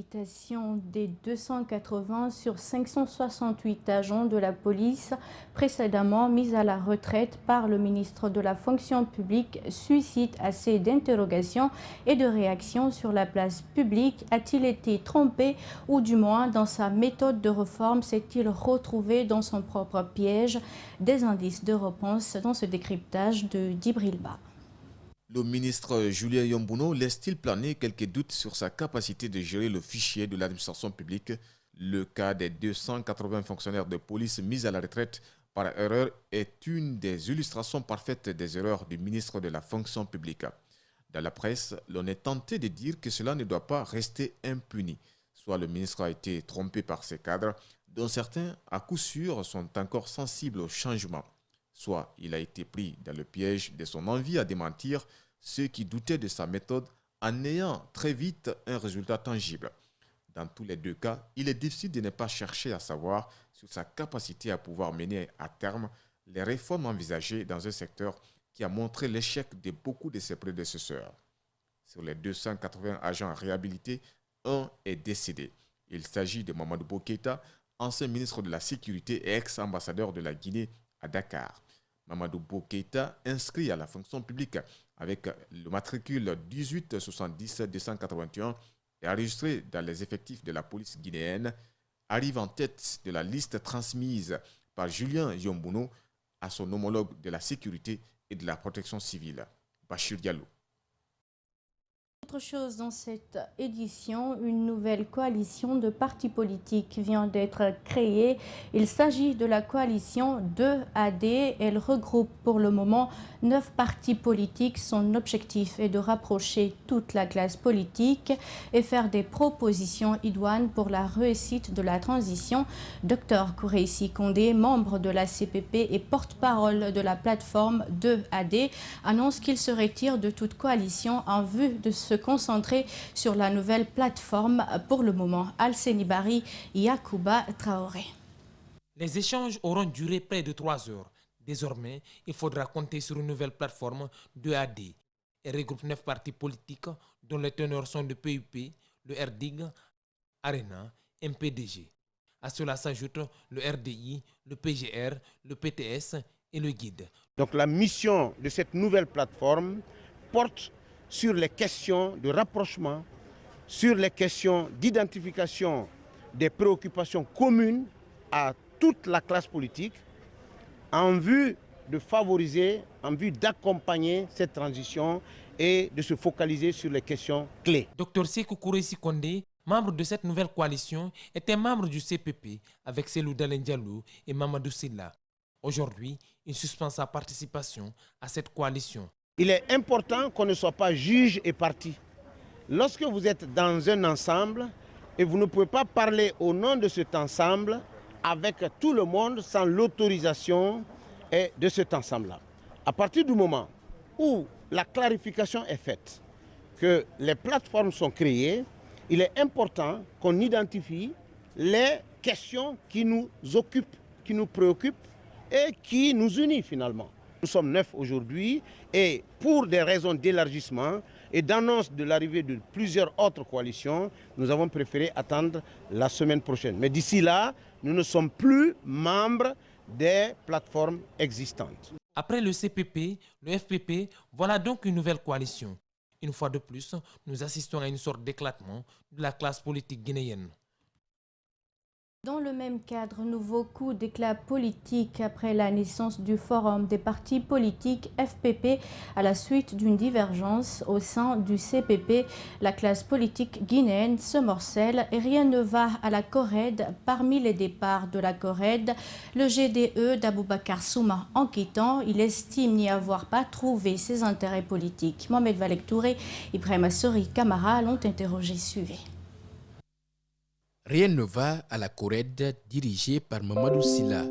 réhabilitation des 280 sur 568 agents de la police précédemment mis à la retraite par le ministre de la fonction publique suscite assez d'interrogations et de réactions sur la place publique. A-t-il été trompé ou du moins dans sa méthode de réforme s'est-il retrouvé dans son propre piège? Des indices de réponse dans ce décryptage de Djibril Ba. Le ministre Julien Yambouno laisse-t-il planer quelques doutes sur sa capacité de gérer le fichier de l'administration publique? Le cas des 280 fonctionnaires de police mis à la retraite par erreur est une des illustrations parfaites des erreurs du ministre de la fonction publique. Dans la presse, l'on est tenté de dire que cela ne doit pas rester impuni. Soit le ministre a été trompé par ses cadres, dont certains, à coup sûr, sont encore sensibles au changement. Soit il a été pris dans le piège de son envie à démentir ceux qui doutaient de sa méthode en ayant très vite un résultat tangible. Dans tous les deux cas, il est difficile de ne pas chercher à savoir sur sa capacité à pouvoir mener à terme les réformes envisagées dans un secteur qui a montré l'échec de beaucoup de ses prédécesseurs. Sur les 280 agents réhabilités, un est décédé. Il s'agit de Mamadou Boketa, ancien ministre de la Sécurité et ex-ambassadeur de la Guinée à Dakar. Mamadou Boketa, inscrit à la fonction publique avec le matricule 1870-281 et enregistré dans les effectifs de la police guinéenne, arrive en tête de la liste transmise par Julien Yambouno à son homologue de la sécurité et de la protection civile, Bachir Diallo. Autre chose dans cette édition, une nouvelle coalition de partis politiques vient d'être créée. Il s'agit de la coalition 2AD. Elle regroupe pour le moment 9 partis politiques. Son objectif est de rapprocher toute la classe politique et faire des propositions idoines pour la réussite de la transition. Dr Koureissi Kondé, membre de la CPP et porte-parole de la plateforme 2AD, annonce qu'il se retire de toute coalition en vue de se concentrer sur la nouvelle plateforme pour le moment. Alseni Bari, Yacouba Traoré. Les échanges auront duré près de 3 heures. Désormais, il faudra compter sur une nouvelle plateforme 2AD. Elle regroupe 9 partis politiques dont les teneurs sont le PUP, le RDIG, ARENA, MPDG. À cela s'ajoute le RDI, le PGR, le PTS et le GUID. Donc la mission de cette nouvelle plateforme porte sur les questions de rapprochement, sur les questions d'identification des préoccupations communes à toute la classe politique en vue de favoriser, en vue d'accompagner cette transition et de se focaliser sur les questions clés. Dr Sékou Koureissi Kondé, membre de cette nouvelle coalition, était membre du CPP avec Cellou Dalein Diallo et Mamadou Sylla. Aujourd'hui, il suspend sa participation à cette coalition. Il est important qu'on ne soit pas juge et parti. Lorsque vous êtes dans un ensemble et vous ne pouvez pas parler au nom de cet ensemble avec tout le monde sans l'autorisation de cet ensemble-là. À partir du moment où la clarification est faite, que les plateformes sont créées, il est important qu'on identifie les questions qui nous occupent, qui nous préoccupent et qui nous unissent finalement. Nous sommes 9 aujourd'hui et pour des raisons d'élargissement et d'annonce de l'arrivée de plusieurs autres coalitions, nous avons préféré attendre la semaine prochaine. Mais d'ici là, nous ne sommes plus membres des plateformes existantes. Après le CPP, le FPP, voilà donc une nouvelle coalition. Une fois de plus, nous assistons à une sorte d'éclatement de la classe politique guinéenne. Dans le même cadre, nouveau coup d'éclat politique après la naissance du Forum des partis politiques FPP à la suite d'une divergence au sein du CPP. La classe politique guinéenne se morcelle et rien ne va à la CORED. Parmi les départs de la CORED, le GDE d'Aboubacar Souma enquêtant, il estime n'y avoir pas trouvé ses intérêts politiques. Mohamed Valek Touré, Ibrahim Assori Kamara l'ont interrogé. Suivez. Rien ne va à la CORED dirigée par Mamadou Sylla.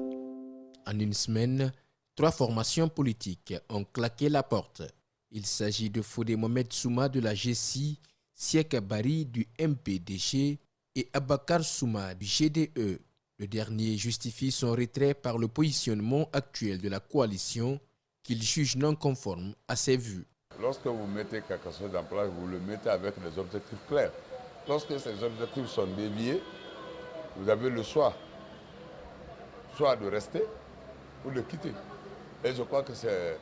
En une semaine, 3 formations politiques ont claqué la porte. Il s'agit de Fodé Mohamed Souma de la GCI, Siek Bari du MPDG et Abakar Souma du GDE. Le dernier justifie son retrait par le positionnement actuel de la coalition qu'il juge non conforme à ses vues. Lorsque vous mettez quelque chose en place, vous le mettez avec des objectifs clairs. lorsque ces objectifs sont déviés, vous avez le choix, soit de rester ou de quitter. Et je crois que c'est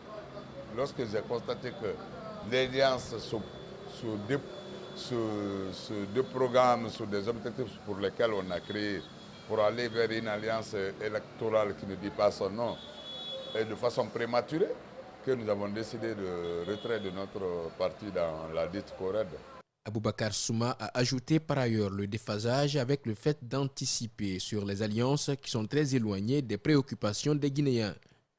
lorsque j'ai constaté que l'Alliance se déprogramme sur des objectifs pour lesquels on a créé, pour aller vers une alliance électorale qui ne dit pas son nom, et de façon prématurée, que nous avons décidé de retrait de notre parti dans la dite CORED. Aboubacar Souma a ajouté par ailleurs le déphasage avec le fait d'anticiper sur les alliances qui sont très éloignées des préoccupations des Guinéens.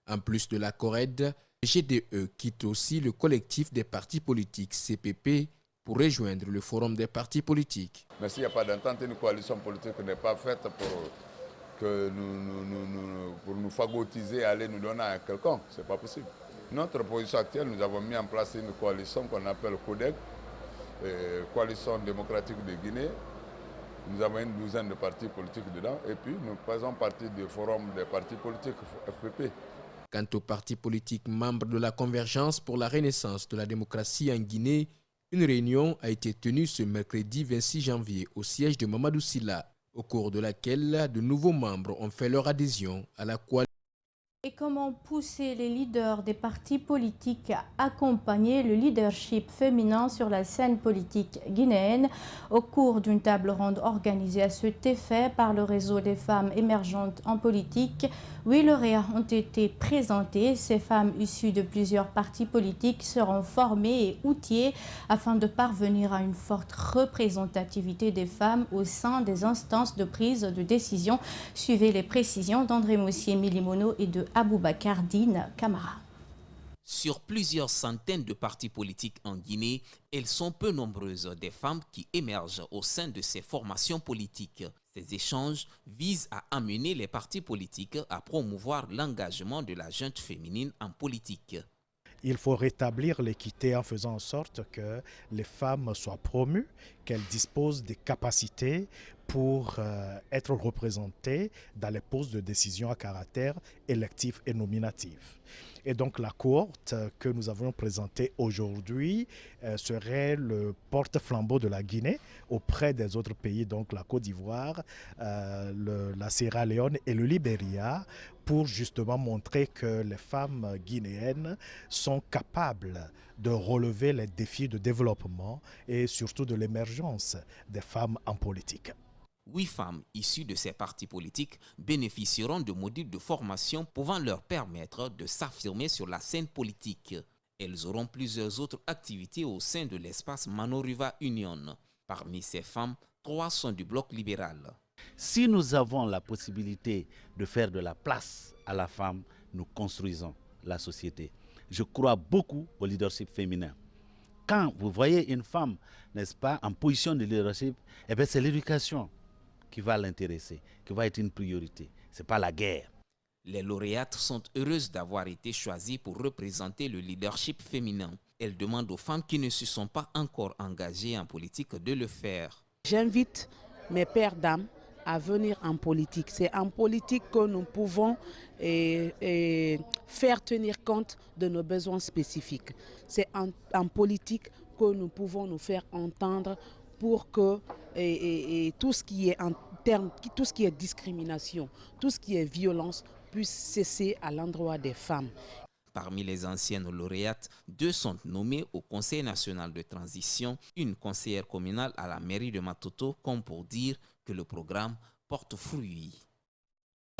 En plus de la CORED, le GDE quitte aussi le collectif des partis politiques CPP pour rejoindre le forum des partis politiques. Mais s'il n'y a pas d'entente, une coalition politique n'est pas faite pour nous phagotiser, aller nous donner à quelqu'un. Ce n'est pas possible. Notre position actuelle, nous avons mis en place une coalition qu'on appelle CODEG, Coalition démocratique de Guinée. Nous avons une douzaine de partis politiques dedans et puis nous faisons partie du forum des partis politiques FPP. Quant aux partis politiques membres de la Convergence pour la renaissance de la démocratie en Guinée, une réunion a été tenue ce mercredi 26 janvier au siège de Mamadou Sylla, au cours de laquelle de nouveaux membres ont fait leur adhésion à la coalition. Et comment pousser les leaders des partis politiques à accompagner le leadership féminin sur la scène politique guinéenne au cours d'une table ronde organisée à cet effet par le réseau des femmes émergentes en politique. 8 lauréats ont été présentés. Ces femmes issues de plusieurs partis politiques seront formées et outillées afin de parvenir à une forte représentativité des femmes au sein des instances de prise de décision. Suivez les précisions d'André Moussier-Milimono et de Aboubacar Dine Camara. Sur plusieurs centaines de partis politiques en Guinée, elles sont peu nombreuses des femmes qui émergent au sein de ces formations politiques. Ces échanges visent à amener les partis politiques à promouvoir l'engagement de la jeune féminine en politique. Il faut rétablir l'équité en faisant en sorte que les femmes soient promues, qu'elles disposent des capacités pour être représentées dans les postes de décision à caractère électif et nominatif. Et donc la cohorte que nous avons présentée aujourd'hui serait le porte-flambeau de la Guinée auprès des autres pays, donc la Côte d'Ivoire, la Sierra Leone et le Libéria, pour justement montrer que les femmes guinéennes sont capables de relever les défis de développement et surtout de l'émergence des femmes en politique. 8 femmes issues de ces partis politiques bénéficieront de modules de formation pouvant leur permettre de s'affirmer sur la scène politique. Elles auront plusieurs autres activités au sein de l'espace Manoriva Union. Parmi ces femmes, 3 sont du bloc libéral. Si nous avons la possibilité de faire de la place à la femme, nous construisons la société. Je crois beaucoup au leadership féminin. Quand vous voyez une femme, n'est-ce pas, en position de leadership, eh bien c'est l'éducation qui va l'intéresser, qui va être une priorité. Ce n'est pas la guerre. Les lauréates sont heureuses d'avoir été choisies pour représenter le leadership féminin. Elles demandent aux femmes qui ne se sont pas encore engagées en politique de le faire. J'invite mes pères d'âme à venir en politique. C'est en politique que nous pouvons faire tenir compte de nos besoins spécifiques. C'est en politique que nous pouvons nous faire entendre pour que tout ce qui est discrimination, tout ce qui est violence puisse cesser à l'endroit des femmes. Parmi les anciennes lauréates, 2 sont nommées au Conseil national de transition, une conseillère communale à la mairie de Matoto, comme pour dire que le programme porte fruit.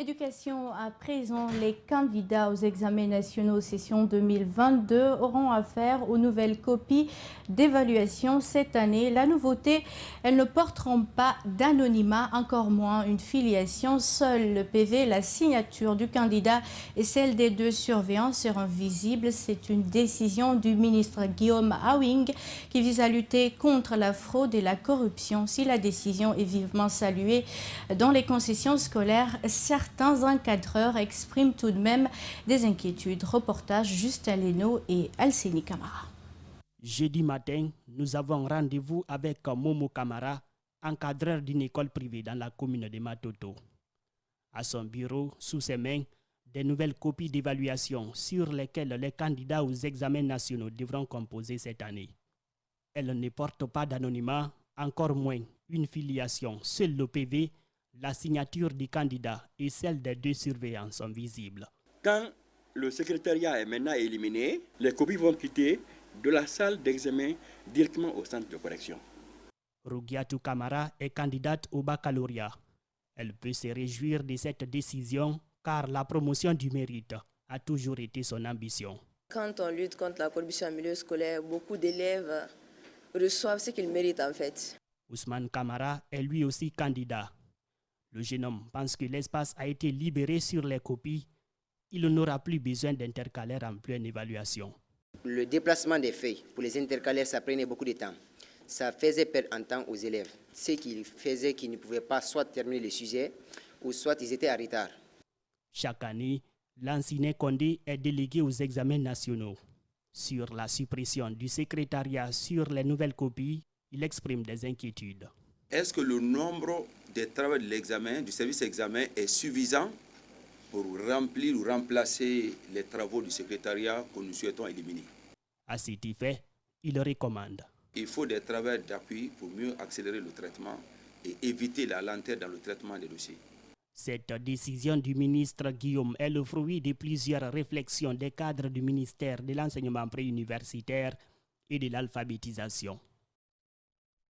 Éducation à présent, les candidats aux examens nationaux session 2022 auront affaire aux nouvelles copies d'évaluation cette année. La nouveauté, elles ne porteront pas d'anonymat, encore moins une filiation. Seul le PV, la signature du candidat et celle des 2 surveillants seront visibles. C'est une décision du ministre Guillaume Awing qui vise à lutter contre la fraude et la corruption. Si la décision est vivement saluée dans les concessions scolaires, certains encadreurs expriment tout de même des inquiétudes. Reportage Justin Leno et Alcénie Camara. Jeudi matin, nous avons rendez-vous avec Momo Camara, encadreur d'une école privée dans la commune de Matoto. À son bureau, sous ses mains, des nouvelles copies d'évaluation sur lesquelles les candidats aux examens nationaux devront composer cette année. Elles ne portent pas d'anonymat, encore moins une filiation. Seul le PV, la signature du candidat et celle des 2 surveillants sont visibles. Quand le secrétariat est maintenant éliminé, les copies vont quitter de la salle d'examen directement au centre de correction. Rougiatou Camara est candidate au baccalauréat. Elle peut se réjouir de cette décision car la promotion du mérite a toujours été son ambition. Quand on lutte contre la corruption en milieu scolaire, beaucoup d'élèves reçoivent ce qu'ils méritent en fait. Ousmane Camara est lui aussi candidat. Le jeune homme pense que l'espace a été libéré sur les copies. Il n'aura plus besoin d'intercalaires en pleine évaluation. Le déplacement des feuilles pour les intercalaires, ça prenait beaucoup de temps. Ça faisait perdre un temps aux élèves. Ce qui faisait qu'ils ne pouvaient pas soit terminer le sujet ou soit ils étaient en retard. Chaque année, Lansine Condé est délégué aux examens nationaux. Sur la suppression du secrétariat sur les nouvelles copies, il exprime des inquiétudes. Est-ce que le nombre des travaux de l'examen, du service examen, est suffisant pour remplir ou remplacer les travaux du secrétariat que nous souhaitons éliminer? À cet effet, il recommande. Il faut des travaux d'appui pour mieux accélérer le traitement et éviter la lenteur dans le traitement des dossiers. Cette décision du ministre Guillaume est le fruit de plusieurs réflexions des cadres du ministère de l'enseignement préuniversitaire et de l'alphabétisation.